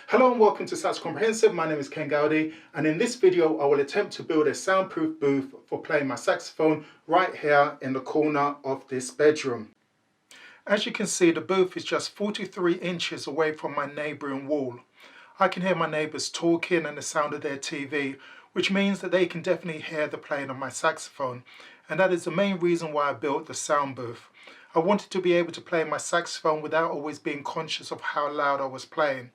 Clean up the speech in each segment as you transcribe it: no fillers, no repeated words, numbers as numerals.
Hello and welcome to Sax Comprehensive. My name is Ken Gowdy, and in this video I will attempt to build a soundproof booth for playing my saxophone right here in the corner of this bedroom. As you can see, the booth is just 43 inches away from my neighbouring wall. I can hear my neighbours talking and the sound of their TV, which means that they can definitely hear the playing of my saxophone, and that is the main reason why I built the sound booth. I wanted to be able to play my saxophone without always being conscious of how loud I was playing.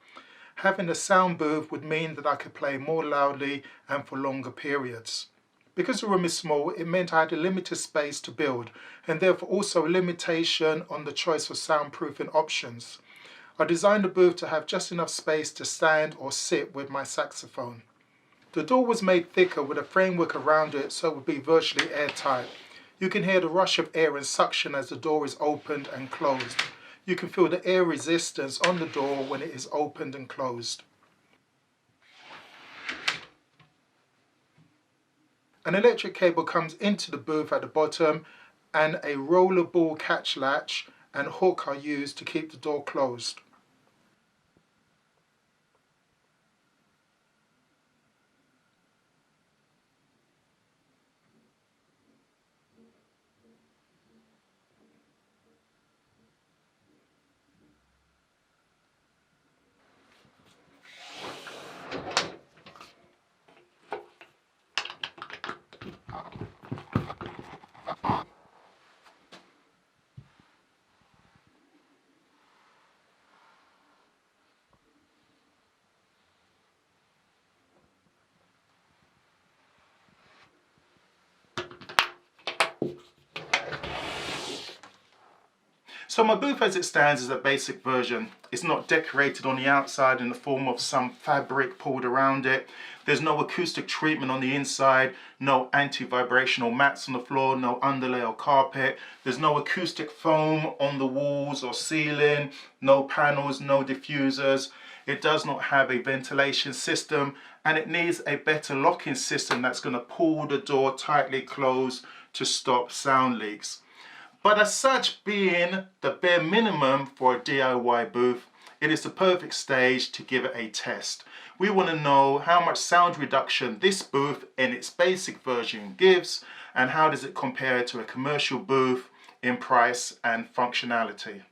Having a sound booth would mean that I could play more loudly and for longer periods. Because the room is small, it meant I had a limited space to build, and therefore also a limitation on the choice of soundproofing options. I designed the booth to have just enough space to stand or sit with my saxophone. The door was made thicker with a framework around it so it would be virtually airtight. You can hear the rush of air and suction as the door is opened and closed. You can feel the air resistance on the door when it is opened and closed. An electric cable comes into the booth at the bottom, and a roller ball catch latch and hook are used to keep the door closed. So my booth as it stands is a basic version. It's not decorated on the outside in the form of some fabric pulled around it. There's no acoustic treatment on the inside, no anti-vibrational mats on the floor, no underlay or carpet. There's no acoustic foam on the walls or ceiling, no panels, no diffusers. It does not have a ventilation system, and it needs a better locking system that's going to pull the door tightly closed to stop sound leaks. But as such, being the bare minimum for a DIY booth, it is the perfect stage to give it a test. We want to know how much sound reduction this booth in its basic version gives, and how does it compare to a commercial booth in price and functionality.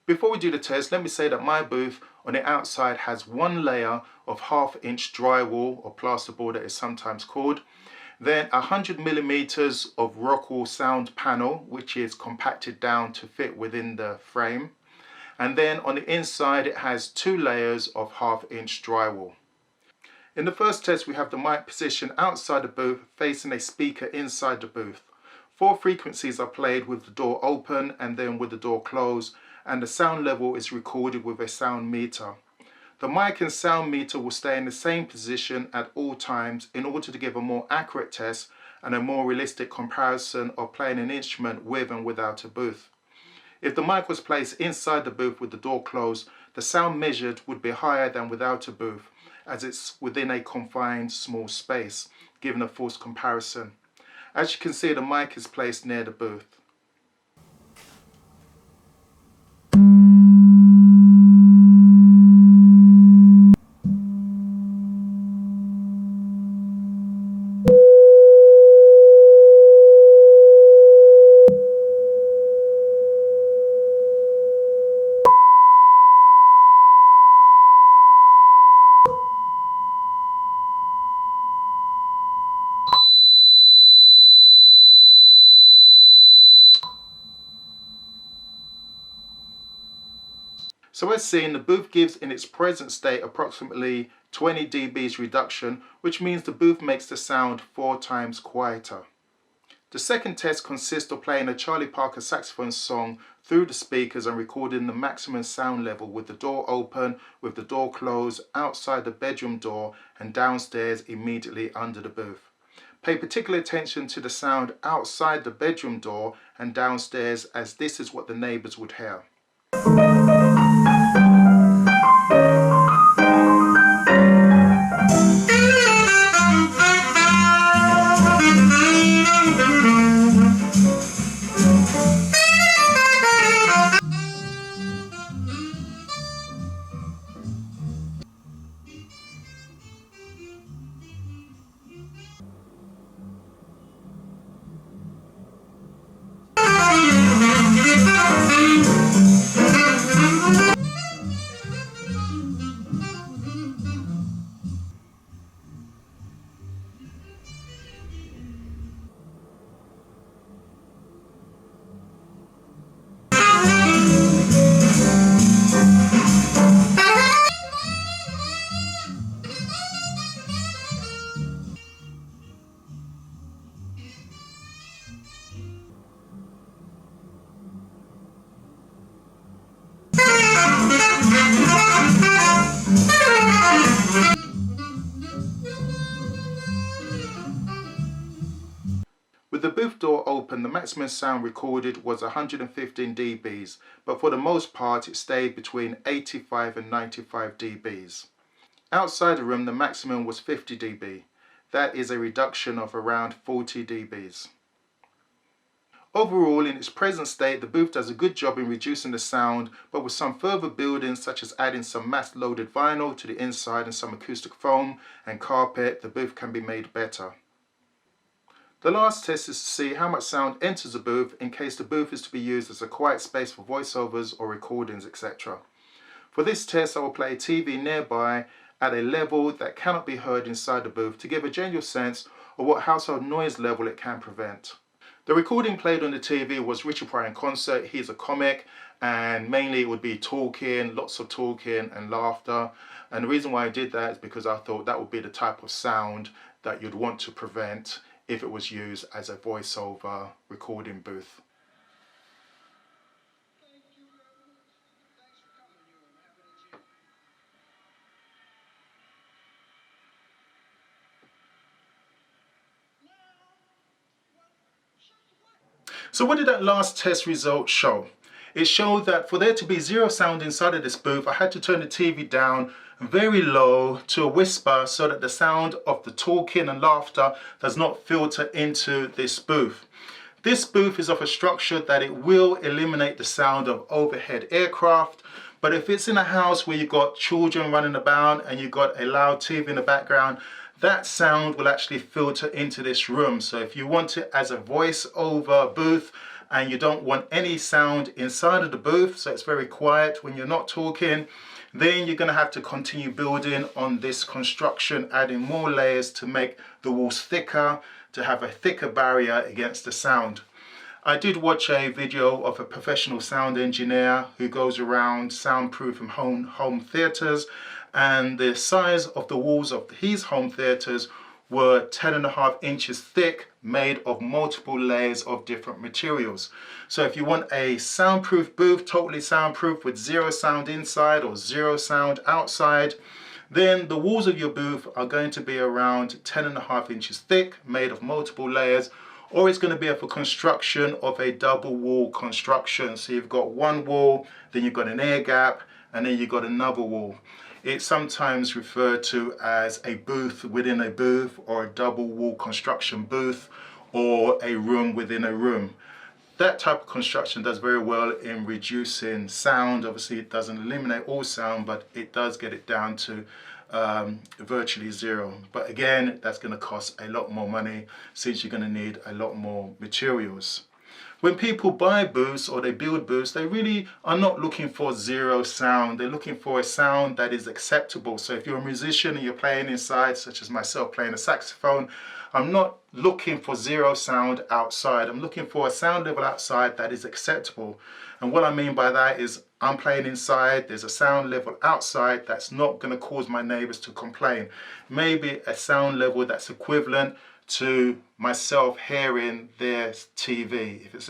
Before we do the test, let me say that my booth on the outside has one layer of 1/2-inch drywall or plasterboard, that is sometimes called. Then 100mm of Rockwool sound panel, which is compacted down to fit within the frame. And then on the inside it has 2 layers of 1/2-inch drywall. In the first test we have the mic positioned outside the booth facing a speaker inside the booth. 4 frequencies are played with the door open and then with the door closed, and the sound level is recorded with a sound meter. The mic and sound meter will stay in the same position at all times in order to give a more accurate test and a more realistic comparison of playing an instrument with and without a booth. If the mic was placed inside the booth with the door closed, the sound measured would be higher than without a booth, as it's within a confined small space, giving a false comparison. As you can see, the mic is placed near the booth. So as seen, the booth gives in its present state approximately 20 dBs reduction, which means the booth makes the sound 4 times quieter. The second test consists of playing a Charlie Parker saxophone song through the speakers and recording the maximum sound level with the door open, with the door closed, outside the bedroom door and downstairs immediately under the booth. Pay particular attention to the sound outside the bedroom door and downstairs, as this is what the neighbours would hear. booth door opened, the maximum sound recorded was 115 dBs, but for the most part it stayed between 85 and 95 dBs. Outside the room, the maximum was 50 dB. That is a reduction of around 40 dBs. Overall, in its present state, the booth does a good job in reducing the sound, but with some further building, such as adding some mass-loaded vinyl to the inside and some acoustic foam and carpet, the booth can be made better. The last test is to see how much sound enters the booth in case the booth is to be used as a quiet space for voiceovers or recordings, etc. For this test, I will play a TV nearby at a level that cannot be heard inside the booth to give a general sense of what household noise level it can prevent. The recording played on the TV was Richard Pryor in concert. He's a comic, and mainly it would be talking, lots of talking and laughter. And the reason why I did that is because I thought that would be the type of sound that you'd want to prevent if it was used as a voiceover recording booth. So what did that last test result show? It showed that for there to be zero sound inside of this booth, I had to turn the TV down very low to a whisper so that the sound of the talking and laughter does not filter into this booth. This booth is of a structure that it will eliminate the sound of overhead aircraft, but if it's in a house where you've got children running about and you've got a loud TV in the background, that sound will actually filter into this room. So if you want it as a voice-over booth and you don't want any sound inside of the booth, so it's very quiet when you're not talking, then you're going to have to continue building on this construction, adding more layers to make the walls thicker, to have a thicker barrier against the sound. I did watch a video of a professional sound engineer who goes around soundproofing home theaters, and the size of the walls of his home theaters were 10.5 inches thick, made of multiple layers of different materials. So if you want a soundproof booth, totally soundproof with zero sound inside or zero sound outside, then the walls of your booth are going to be around 10.5 inches thick, made of multiple layers, or it's going to be of a construction of a double wall construction. So you've got one wall, then you've got an air gap, and then you've got another wall. It's sometimes referred to as a booth within a booth, or a double wall construction booth, or a room within a room. That type of construction does very well in reducing sound. Obviously it doesn't eliminate all sound, but it does get it down to virtually zero. But again, that's going to cost a lot more money since you're going to need a lot more materials. When people buy booths or they build booths, they really are not looking for zero sound. They're looking for a sound that is acceptable. So if you're a musician and you're playing inside, such as myself playing a saxophone, I'm not looking for zero sound outside. I'm looking for a sound level outside that is acceptable. And what I mean by that is I'm playing inside, there's a sound level outside that's not going to cause my neighbors to complain. Maybe a sound level that's equivalent to myself hearing their TV. If it's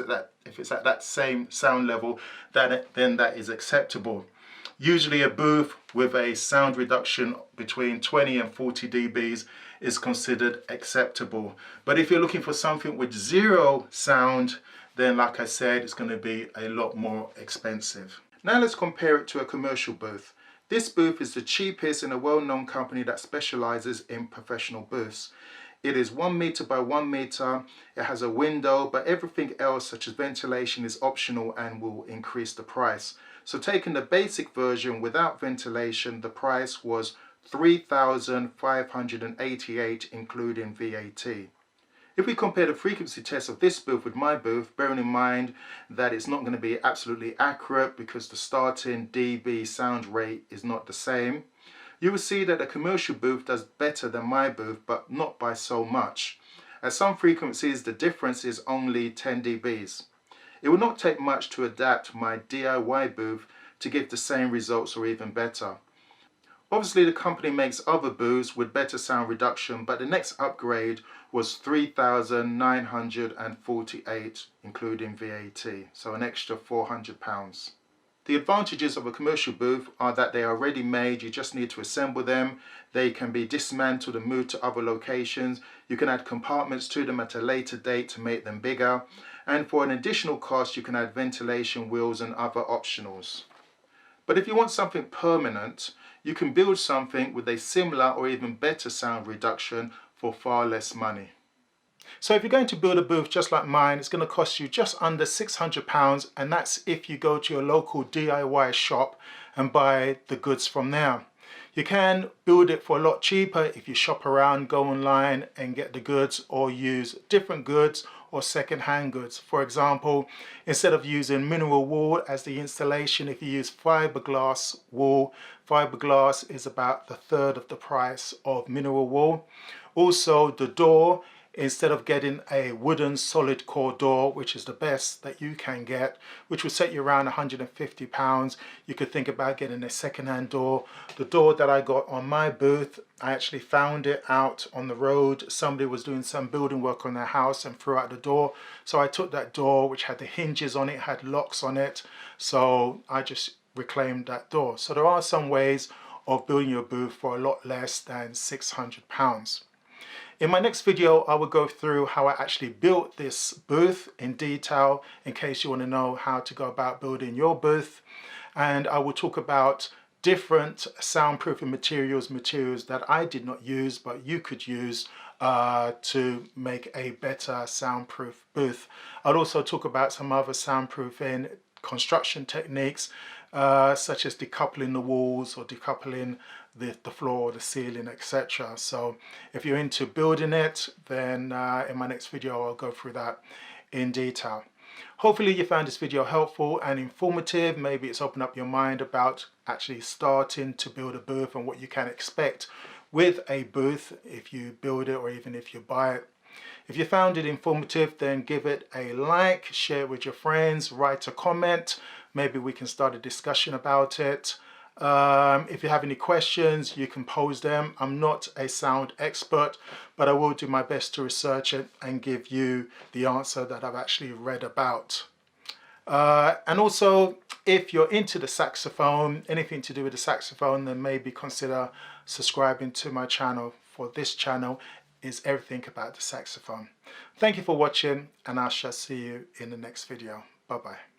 at that same sound level, then that is acceptable. Usually a booth with a sound reduction between 20 and 40 dBs is considered acceptable. But if you're looking for something with zero sound, then like I said, it's going to be a lot more expensive. Now let's compare it to a commercial booth. This booth is the cheapest in a well-known company that specializes in professional booths. It is 1 meter by 1 meter, it has a window, but everything else such as ventilation is optional and will increase the price. So taking the basic version without ventilation, the price was $3,588 including VAT. If we compare the frequency test of this booth with my booth, bearing in mind that it's not going to be absolutely accurate because the starting dB sound rate is not the same, you will see that a commercial booth does better than my booth, but not by so much. At some frequencies, the difference is only 10 dBs. It will not take much to adapt my DIY booth to give the same results or even better. Obviously, the company makes other booths with better sound reduction, but the next upgrade was $3,948, including VAT, so an extra £400. The advantages of a commercial booth are that they are ready made, you just need to assemble them. They can be dismantled and moved to other locations. You can add compartments to them at a later date to make them bigger. And for an additional cost, you can add ventilation wheels and other optionals. But if you want something permanent, you can build something with a similar or even better sound reduction for far less money. So if you're going to build a booth just like mine, it's going to cost you just under £600, and that's if you go to your local DIY shop and buy the goods from there. You can build it for a lot cheaper if you shop around, go online and get the goods, or use different goods or second-hand goods. For example, instead of using mineral wool as the installation, if you use fiberglass wool, fiberglass is about the third of the price of mineral wool. Also, the door, instead of getting a wooden solid core door, which is the best that you can get, which will set you around £150, you could think about getting a second-hand door. The door that I got on my booth, I actually found it out on the road. Somebody was doing some building work on their house and threw out the door. So I took that door, which had the hinges on it, had locks on it. So I just reclaimed that door. So there are some ways of building your booth for a lot less than £600. In my next video, I will go through how I actually built this booth in detail, in case you want to know how to go about building your booth. And I will talk about different soundproofing materials that I did not use, but you could use to make a better soundproof booth. I'll also talk about some other soundproofing construction techniques, such as decoupling the walls or decoupling the floor, the ceiling, etc. So if you're into building it, then in my next video I'll go through that in detail. Hopefully you found this video helpful and informative. Maybe it's opened up your mind about actually starting to build a booth and what you can expect with a booth if you build it or even if you buy it. If you found it informative, then give it a like, share it with your friends, write a comment. Maybe we can start a discussion about it. If you have any questions, you can pose them. I'm not a sound expert, but I will do my best to research it and give you the answer that I've actually read about. And also, if you're into the saxophone, anything to do with the saxophone, then maybe consider subscribing to my channel. For this channel is everything about the saxophone. Thank you for watching, and I shall see you in the next video. Bye bye.